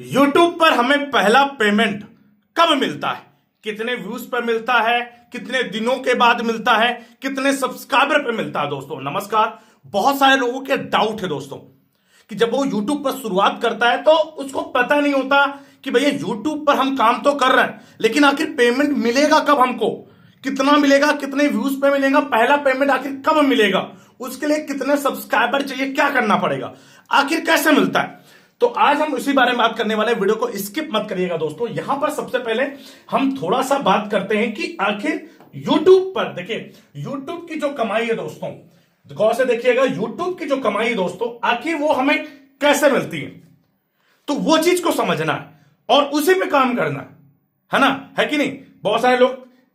YouTube पर हमें पहला पेमेंट कब मिलता है, कितने व्यूज पर मिलता है, कितने दिनों के बाद मिलता है, कितने सब्सक्राइबर पे मिलता है। दोस्तों नमस्कार। बहुत सारे लोगों के डाउट है दोस्तों कि जब वो YouTube पर शुरुआत करता है तो उसको पता नहीं होता कि भैया YouTube पर हम काम तो कर रहे हैं लेकिन आखिर पेमेंट मिलेगा कब, हमको कितना मिलेगा, कितने व्यूज पे मिलेगा, पहला पेमेंट आखिर कब मिलेगा, उसके लिए कितने सब्सक्राइबर चाहिए, क्या करना पड़ेगा, आखिर कैसे मिलता है। तो आज हम इसी बारे में बात करने वाले हैं। वीडियो को स्किप मत करिएगा दोस्तों। यहां पर सबसे पहले हम थोड़ा सा बात करते हैं कि आखिर YouTube पर देखिए YouTube की जो कमाई है दोस्तों, गौर से देखिएगा, YouTube की जो कमाई है दोस्तों आखिर वो हमें कैसे मिलती है, तो वो चीज को समझना है और उसी पे काम करना है ना, है कि नहीं। बहुत सारे लोग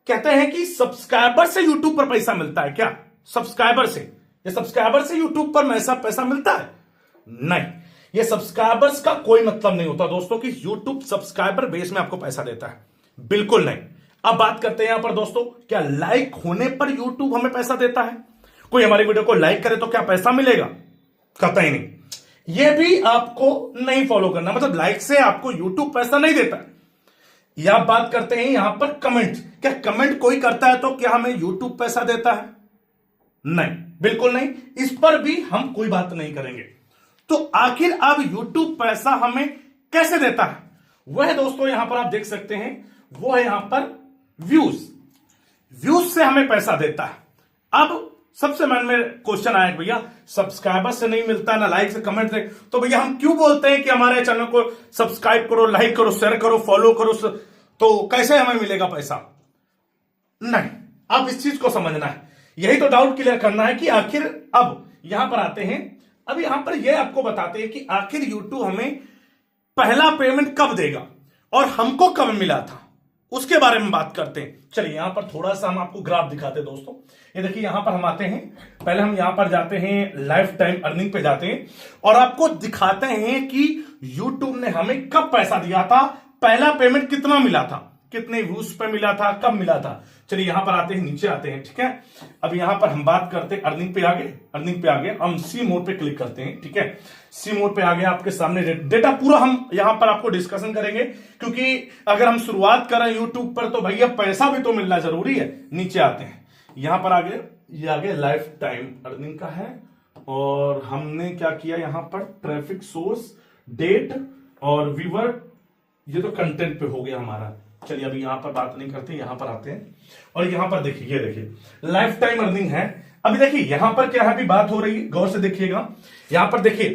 कहते हैं कि सब्सक्राइबर से YouTube पर पैसा मिलता है। क्या सब्सक्राइबर से, ये सब्सक्राइबर से YouTube पर पैसा मिलता है? नहीं, ये सब्सक्राइबर्स का कोई मतलब नहीं होता दोस्तों कि YouTube सब्सक्राइबर बेस में आपको पैसा देता है, बिल्कुल नहीं। अब बात करते हैं यहां पर दोस्तों, क्या लाइक होने पर YouTube हमें पैसा देता है? कोई हमारी वीडियो को लाइक करे तो क्या पैसा मिलेगा? कतई नहीं। यह भी आपको नहीं फॉलो करना, मतलब लाइक से आपको YouTube पैसा नहीं देता। या बात करते हैं यहां पर कमेंट, क्या कमेंट कोई करता है तो क्या हमें YouTube पैसा देता है? नहीं, बिल्कुल नहीं। इस पर भी हम कोई बात नहीं करेंगे। तो आखिर अब YouTube पैसा हमें कैसे देता है? वह दोस्तों यहां पर आप देख सकते हैं, वो है यहां पर व्यूज से हमें पैसा देता है। अब सबसे मन में क्वेश्चन आया कि भैया सब्सक्राइबर से नहीं मिलता, ना लाइक से, कमेंट से, तो भैया हम क्यों बोलते हैं कि हमारे चैनल को सब्सक्राइब करो, लाइक करो, शेयर करो, फॉलो करो, तो कैसे हमें मिलेगा पैसा? नहीं, अब इस चीज को समझना है, यही तो डाउट क्लियर करना है कि आखिर अब यहां पर आते हैं। अब यहां पर यह आपको बताते हैं कि आखिर YouTube हमें पहला पेमेंट कब देगा और हमको कब मिला था, उसके बारे में बात करते हैं। चलिए यहां पर थोड़ा सा हम आपको ग्राफ दिखाते हैं दोस्तों। ये देखिए यहां पर हम आते हैं, पहले हम यहां पर जाते हैं लाइफ टाइम अर्निंग पे जाते हैं और आपको दिखाते हैं कि YouTube ने हमें कब पैसा दिया था, पहला पेमेंट कितना मिला था, कितने व्यूज पे मिला था, कब मिला था। चलिए यहां पर आते हैं, नीचे आते हैं, ठीक है। अब यहां पर हम बात करते हैं अर्निंग पे आगे हम सी मोड पे क्लिक करते हैं, ठीक है। सी मोड पे आगे आपके सामने डेटा पूरा हम यहां पर आपको डिस्कशन करेंगे, क्योंकि अगर हम शुरुआत करें यूट्यूब पर तो भैया पैसा भी तो मिलना जरूरी है। नीचे आते हैं, यहां पर आगे ये आगे लाइफ टाइम अर्निंग का है और हमने क्या किया, यहां पर ट्रैफिक सोर्स, डेट और व्यूअर, ये तो कंटेंट पे हो गया हमारा। चलिए अभी यहां पर बात नहीं करते, यहां पर आते हैं और यहां पर देखिए, ये देखिए लाइफ टाइम अर्निंग है। अभी देखिए यहां पर क्या है, अभी बात हो रही है, गौर से देखिएगा। यहां पर देखिए,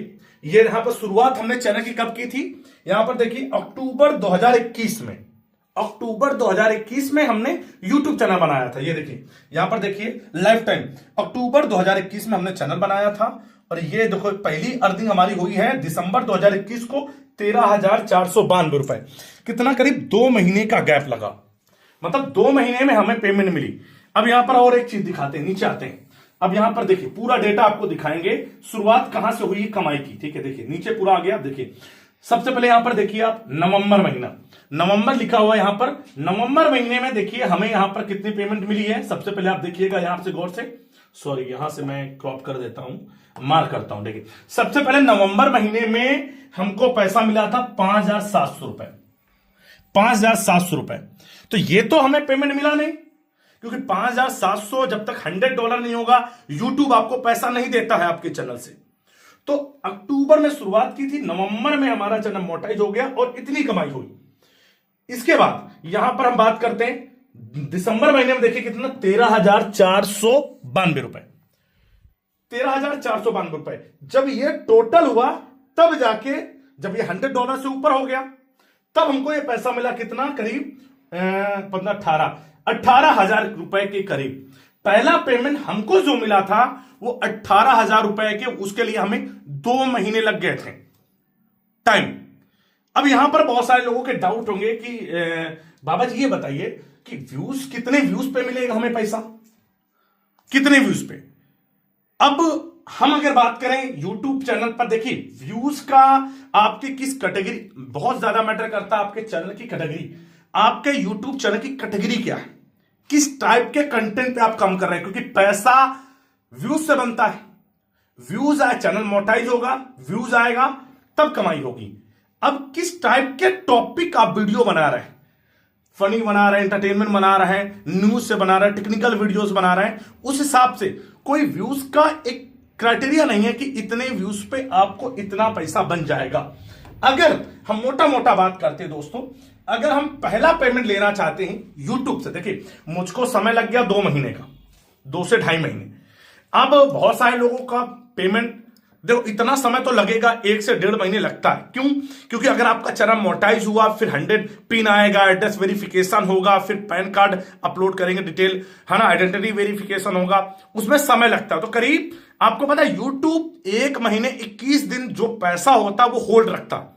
ये यहां पर शुरुआत हमने चैनल की कब की थी, यहां पर देखिए अक्टूबर 2021 में, अक्टूबर 2021 में हमने YouTube चैनल बनाया था। ये देखिए यहां पर देखिए लाइफ टाइम अक्टूबर 2021 में हमने चैनल बनाया था और ये देखो पहली अर्निंग हमारी हुई है दिसंबर 2021 को 13,492 रुपए। कितना, करीब 2 महीने का गैप लगा, मतलब 2 महीने में हमें पेमेंट मिली। अब यहां पर और एक चीज दिखाते हैं, नीचे आते हैं। अब यहां पर देखिए पूरा डेटा आपको दिखाएंगे, शुरुआत कहां से हुई कमाई की, ठीक है। देखिए नीचे पूरा आ गया। देखिए सबसे पहले यहां पर देखिए आप नवंबर महीना, नवंबर लिखा हुआ यहां पर, नवंबर महीने में देखिए हमें यहां पर कितनी पेमेंट मिली है। सबसे पहले आप देखिएगा यहां से गौर से, सॉरी यहां से मैं क्रॉप कर देता हूं, मार्क करता हूं। देखिए सबसे पहले नवंबर महीने में हमको पैसा मिला था 5,700 रुपए, 5,700 रुपए। तो ये तो हमें पेमेंट मिला नहीं, क्योंकि 5,700 जब तक $100 नहीं होगा YouTube आपको पैसा नहीं देता है आपके चैनल से। तो अक्टूबर में शुरुआत की थी, नवंबर में हमारा चैनल मोनेटाइज हो गया और इतनी कमाई हुई। इसके बाद यहां पर हम बात करते हैं दिसंबर महीने में, देखिए कितना, 13,492 रुपए, 13,492 रुपए। जब ये टोटल हुआ तब जाके, जब ये $100 से ऊपर हो गया तब हमको ये पैसा मिला, कितना, करीब 18,000 रुपए के करीब। पहला पेमेंट हमको जो मिला था वो 18,000 रुपए के, उसके लिए हमें 2 महीने लग गए थे टाइम। अब यहां पर बहुत सारे लोगों के डाउट होंगे कि बाबा जी ये बताइए कि व्यूज, कितने व्यूज पे मिलेगा हमें पैसा, कितने व्यूज पे। अब हम अगर बात करें YouTube चैनल पर, देखिए व्यूज का आपकी किस कैटेगरी, बहुत ज्यादा मैटर करता है आपके चैनल की कैटेगरी, आपके YouTube चैनल की कैटेगरी क्या है, किस टाइप के कंटेंट पे आप काम कर रहे हैं, क्योंकि पैसा व्यूज से बनता है। व्यूज आए, चैनल मोनेटाइज होगा, व्यूज आएगा तब कमाई होगी। अब किस टाइप के टॉपिक आप वीडियो बना रहे हैं, फनी बना रहे हैं, एंटरटेनमेंट बना रहे हैं, न्यूज से बना रहे हैं, टेक्निकल वीडियोस बना रहे हैं, उस हिसाब से कोई व्यूज का एक क्राइटेरिया नहीं है कि इतने व्यूज पे आपको इतना पैसा बन जाएगा। अगर हम मोटा मोटा बात करते हैं दोस्तों, अगर हम पहला पेमेंट लेना चाहते हैं यूट्यूब से, देखिए मुझको समय लग गया 2 महीने का, 2 से 2.5 महीने। अब बहुत सारे लोगों का पेमेंट, देखो इतना समय तो लगेगा, 1 से 1.5 महीने लगता है। क्यों? क्योंकि अगर आपका चैनल मोनेटाइज हुआ, फिर 100 पिन आएगा, एड्रेस वेरिफिकेशन होगा, फिर पैन कार्ड अपलोड करेंगे, डिटेल है ना, आइडेंटिटी वेरिफिकेशन होगा, उसमें समय लगता है। तो करीब आपको पता है यूट्यूब 1 महीने 21 दिन जो पैसा होता है वो होल्ड रखता है।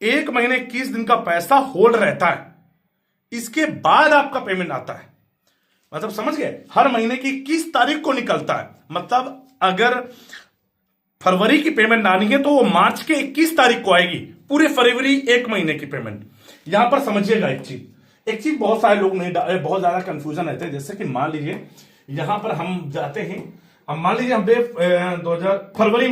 1 महीने 21 दिन का पैसा होल्ड रहता है, इसके बाद आपका पेमेंट आता है। मतलब समझ गए, हर महीने की 21 तारीख को निकलता है। मतलब अगर फरवरी की पेमेंट आनी है तो वो मार्च के 21 तारीख को आएगी, पूरे फरवरी 1 महीने की पेमेंट। यहां पर समझिएगा एक चीज बहुत सारे लोग नहीं, बहुत ज्यादा कंफ्यूजन रहते हैं। जैसे कि मान लीजिए यहां पर हम जाते हैं, हम मान लीजिए हमने फरवरी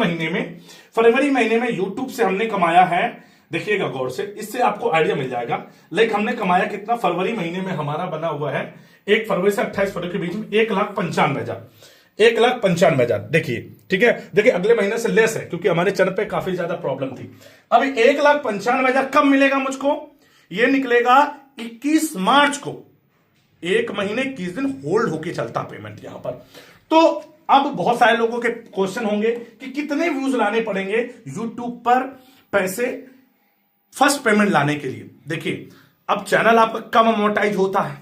महीने में यूट्यूब से हमने कमाया है, देखिएगा गौर से, इससे आपको आइडिया मिल जाएगा। लाइक हमने कमाया कितना, फरवरी महीने में हमारा बना हुआ है 1 फरवरी से 28 फरवरी के बीच में 1,95,000। देखिए ठीक है, देखिए अगले महीने से लेस है क्योंकि हमारे चैनल पे काफी ज्यादा प्रॉब्लम थी। अब 1,95,000 कब मिलेगा मुझको, ये निकलेगा 21 मार्च को। 1 महीने 21 दिन होल्ड होके चलता पेमेंट यहां पर। तो अब बहुत सारे लोगों के क्वेश्चन होंगे कि कितने व्यूज लाने पड़ेंगे यूट्यूब पर पैसे फर्स्ट पेमेंट लाने के लिए। देखिए अब चैनल आपका कम मोनेटाइज होता है,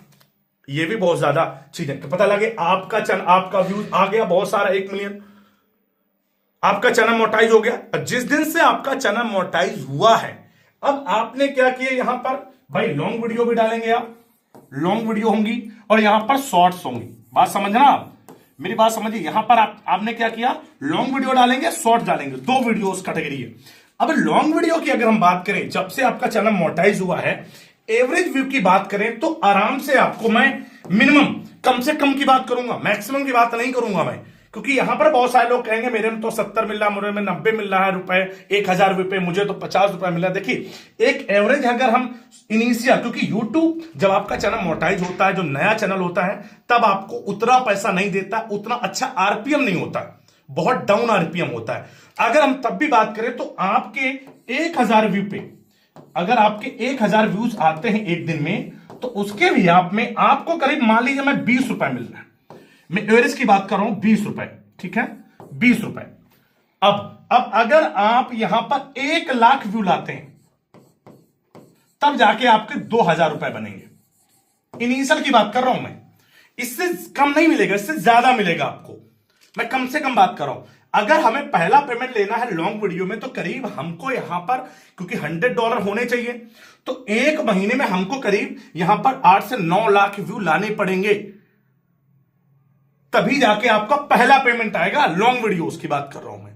ये भी बहुत ज्यादा चीज है। तो पता लगे आपका चैनल, आपका व्यूज आ गया बहुत सारा, 1 मिलियन, आपका चैनल मोनेटाइज हो गया। जिस दिन से आपका चैनल मोनेटाइज हुआ है, अब आपने क्या किया, यहां पर भाई लॉन्ग वीडियो भी डालेंगे आप, लॉन्ग वीडियो होंगी और यहां पर शॉर्ट्स होंगी। बात समझना आप, मेरी बात समझिए। यहां पर आपने क्या किया, लॉन्ग वीडियो डालेंगे, शॉर्ट्स डालेंगे, 2 वीडियोस कैटेगरी है। अब लॉन्ग वीडियो की अगर हम बात करें, जब से आपका चैनल मोनेटाइज हुआ है, एवरेज व्यू की बात करें तो आराम से आपको मैं मिनिमम, कम से कम की बात करूंगा, मैक्सिमम की बात नहीं करूंगा मैं, क्योंकि यहां पर बहुत सारे लोग कहेंगे मेरे में तो 70 मिल रहा है, मेरे में 90 मिल रहा है रुपए, 1,000 रुपए, मुझे तो 50 रुपए मिल रहा है। देखिए एक एवरेज अगर हम इनिशियल, क्योंकि यूट्यूब जब आपका चैनल मोनेटाइज होता है, जो नया चैनल होता है, तब आपको उतना पैसा नहीं देता, उतना अच्छा आरपीएम नहीं होता, बहुत डाउन आरपीएम होता है। अगर हम तब भी बात करें तो आपके 1,000 व्यू पे, अगर आपके 1,000 व्यूज आते हैं एक दिन में, तो उसके भी में आपको करीब मान लीजिए मैं 20 रुपए मिल रहा है, मैं एवरेज की बात कर रहा हूं, 20 रुपए, ठीक है, 20 रुपए। अब अगर आप यहां पर 1 लाख व्यू लाते हैं, तब जाके आपके 2,000 रुपए बनेंगे। इनिशियल की बात कर रहा हूं मैं, इससे कम नहीं मिलेगा, इससे ज्यादा मिलेगा आपको, मैं कम से कम बात कर रहा हूं। अगर हमें पहला पेमेंट लेना है लॉन्ग वीडियो में, तो करीब हमको यहां पर, क्योंकि $100 होने चाहिए, तो 1 महीने में हमको करीब यहां पर 8 से 9 लाख व्यू लाने पड़ेंगे, तभी जाके आपका पहला पेमेंट आएगा। लॉन्ग वीडियोस की बात कर रहा हूं मैं।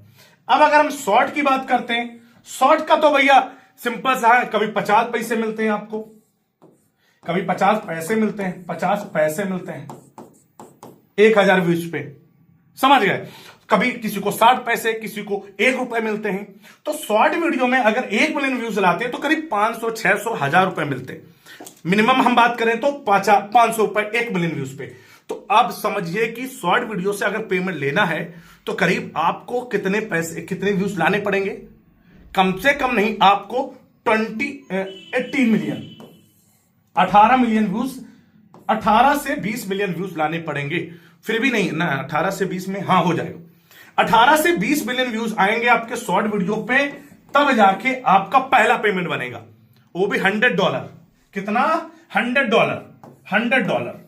अब अगर हम शॉर्ट की बात करते हैं, शॉर्ट का तो भैया सिंपल सा है, कभी 50 पैसे मिलते हैं आपको, कभी 50 पैसे मिलते हैं, 50 पैसे मिलते हैं 1,000 व्यूज पे, समझ गए। कभी किसी को 60 पैसे, किसी को 1 रुपए मिलते हैं। तो शॉर्ट वीडियो में अगर 1 मिलियन व्यूज लाते हैं तो करीब 500, 600, 1,000 रुपए मिलते हैं। मिनिमम हम बात करें तो 500 रुपए 1 मिलियन व्यूज पे। तो अब समझिए कि शॉर्ट वीडियो से अगर पेमेंट लेना है तो करीब आपको कितने पैसे, कितने व्यूज लाने पड़ेंगे, कम से कम नहीं, आपको 18 मिलियन, 18 मिलियन व्यूज, 18 से 20 मिलियन व्यूज लाने पड़ेंगे। फिर भी नहीं ना, 18 से 20 में हाँ हो जाएगा, 18 से 20 मिलियन व्यूज आएंगे आपके शॉर्ट वीडियो पे, तब जाके आपका पहला पेमेंट बनेगा, वो भी $100। कितना? $100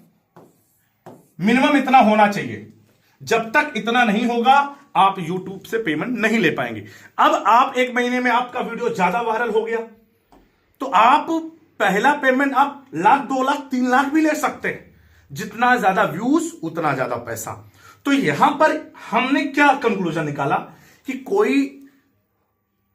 मिनिमम इतना होना चाहिए। जब तक इतना नहीं होगा आप YouTube से पेमेंट नहीं ले पाएंगे। अब आप 1 महीने में आपका वीडियो ज्यादा वायरल हो गया तो आप पहला पेमेंट आप 1 लाख, 2 लाख, 3 लाख भी ले सकते हैं। जितना ज्यादा व्यूज उतना ज्यादा पैसा। तो यहां पर हमने क्या कंक्लूजन निकाला कि कोई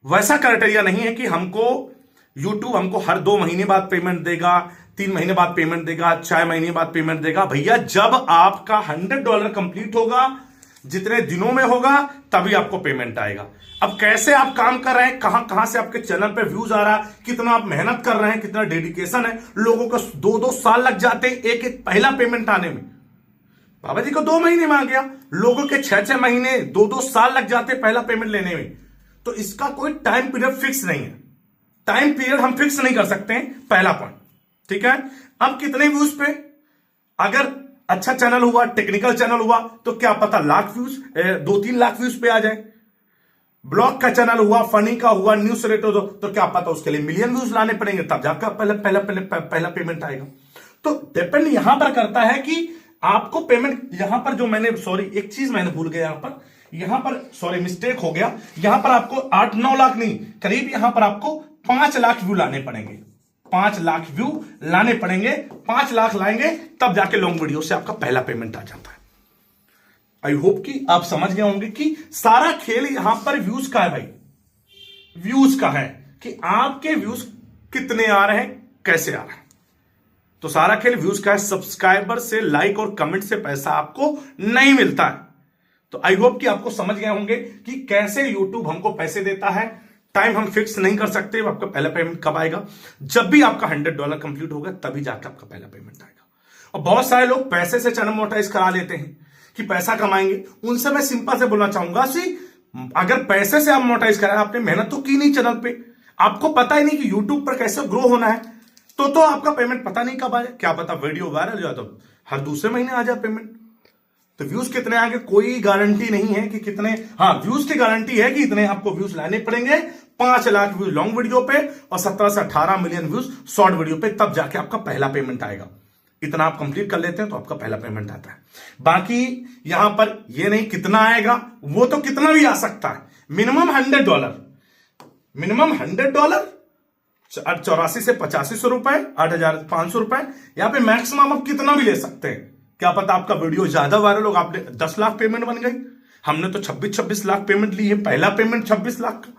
वैसा क्राइटेरिया नहीं है कि हमको YouTube हमको हर 2 महीने बाद पेमेंट देगा, 3 महीने बाद पेमेंट देगा, 6 महीने बाद पेमेंट देगा। भैया जब आपका $100 कंप्लीट होगा, जितने दिनों में होगा तभी आपको पेमेंट आएगा। अब कैसे आप काम कर रहे हैं, कहां कहां से आपके चैनल पे व्यूज आ रहा है, कितना आप मेहनत कर रहे हैं, कितना डेडिकेशन है। लोगों को 2-2 साल लग जाते हैं एक एक पहला पेमेंट आने में। बाबा जी को 2 महीने में आ गया, लोगों के 6-6 महीने 2-2 साल लग जाते पहला पेमेंट लेने में। तो इसका कोई टाइम पीरियड फिक्स नहीं है, टाइम पीरियड हम फिक्स नहीं कर सकते हैं, पहला पॉइंट। ठीक है, अब कितने व्यूज पे, अगर अच्छा चैनल हुआ, टेक्निकल चैनल हुआ, तो क्या पता लाख व्यूज, 2-3 लाख व्यूज पे आ जाए। ब्लॉग का चैनल हुआ, फनी का हुआ, न्यूज रिलेटेड, तो क्या पता उसके लिए मिलियन व्यूज लाने पड़ेंगे, तब जाकर पहला पेमेंट आएगा। तो डिपेंड यहां पर करता है कि आपको पेमेंट, यहां पर जो मैंने, सॉरी एक चीज मैंने भूल गया यहां पर सॉरी मिस्टेक हो गया। यहां पर आपको 8-9 लाख नहीं, करीब यहां पर आपको 5 लाख व्यू लाने पड़ेंगे। 5 लाख व्यू लाने पड़ेंगे, 5 लाख लाएंगे तब जाके लॉन्ग वीडियो से आपका पहला पेमेंट आ जाता है। आई होप कि आप समझ गए होंगे कि सारा खेल यहां पर व्यूज का है भाई, व्यूज का है कि आपके व्यूज कितने आ रहे हैं, कैसे आ रहे हैं। तो सारा खेल व्यूज का है। सब्सक्राइबर से, लाइक और कमेंट से पैसा आपको नहीं मिलता है। तो आई होप कि आपको समझ गए होंगे कि कैसे YouTube हमको पैसे देता है। टाइम हम फिक्स नहीं कर सकते आपका पहला पेमेंट कब आएगा, जब भी आपका $100 कंप्लीट होगा तभी जाकर आपका पहला पेमेंट आएगा। और बहुत सारे लोग पैसे से चैनल मोनेटाइज करा लेते हैं कि पैसा कमाएंगे। उनसे मैं सिंपल से बोलना चाहूंगा कि अगर पैसे से आप मोनेटाइज करें, आपने मेहनत तो की नहीं चैनल पे, आपको पता ही नहीं कि यूट्यूब पर कैसे ग्रो होना है, तो आपका पेमेंट पता नहीं कब आए। क्या पता वीडियो वायरल हो जाए तो हर दूसरे महीने आ जाए पेमेंट। तो व्यूज कितने आएंगे कोई गारंटी नहीं है कि कितने, हाँ व्यूज की गारंटी है कि इतने आपको व्यूज लाने पड़ेंगे। 5 लाख व्यूज लॉन्ग वीडियो पे और 17 से 18 मिलियन व्यूज शॉर्ट वीडियो पे, तब जाके आपका पहला पेमेंट आएगा। इतना आप कंप्लीट कर लेते हैं तो आपका पहला पेमेंट आता है। बाकी यहां पर ये नहीं कितना आएगा, वो तो कितना भी आ सकता है। मिनिमम $100, मिनिमम $100, 84 से 8500 रुपए, 8500 रुपए। यहां पे मैक्सिमम आप कितना भी ले सकते हैं। क्या पता आपका वीडियो ज्यादा वायरल होगा, आपने 10 लाख पेमेंट बन गई। हमने तो 26-26 लाख पेमेंट ली है, पहला पेमेंट 26 लाख का,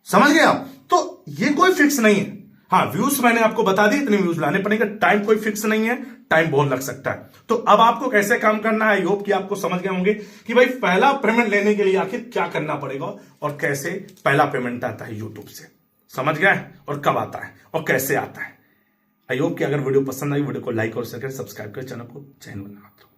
समझ गए आप। तो ये कोई फिक्स नहीं है। हाँ व्यूज मैंने आपको बता दी, इतने व्यूज लाने पड़ेंगे, टाइम कोई फिक्स नहीं है, टाइम बहुत लग सकता है। तो अब आपको कैसे काम करना है, आई होप कि आपको समझ गए होंगे कि भाई पहला पेमेंट लेने के लिए आखिर क्या करना पड़ेगा और कैसे पहला पेमेंट आता है यूट्यूब से। समझ गए, और कब आता है और कैसे आता है। आई होप कि अगर वीडियो पसंद आई, वीडियो को लाइक और शेयर करें, सब्सक्राइब करें चैनल को। जय हिंद, वंदे मातरम।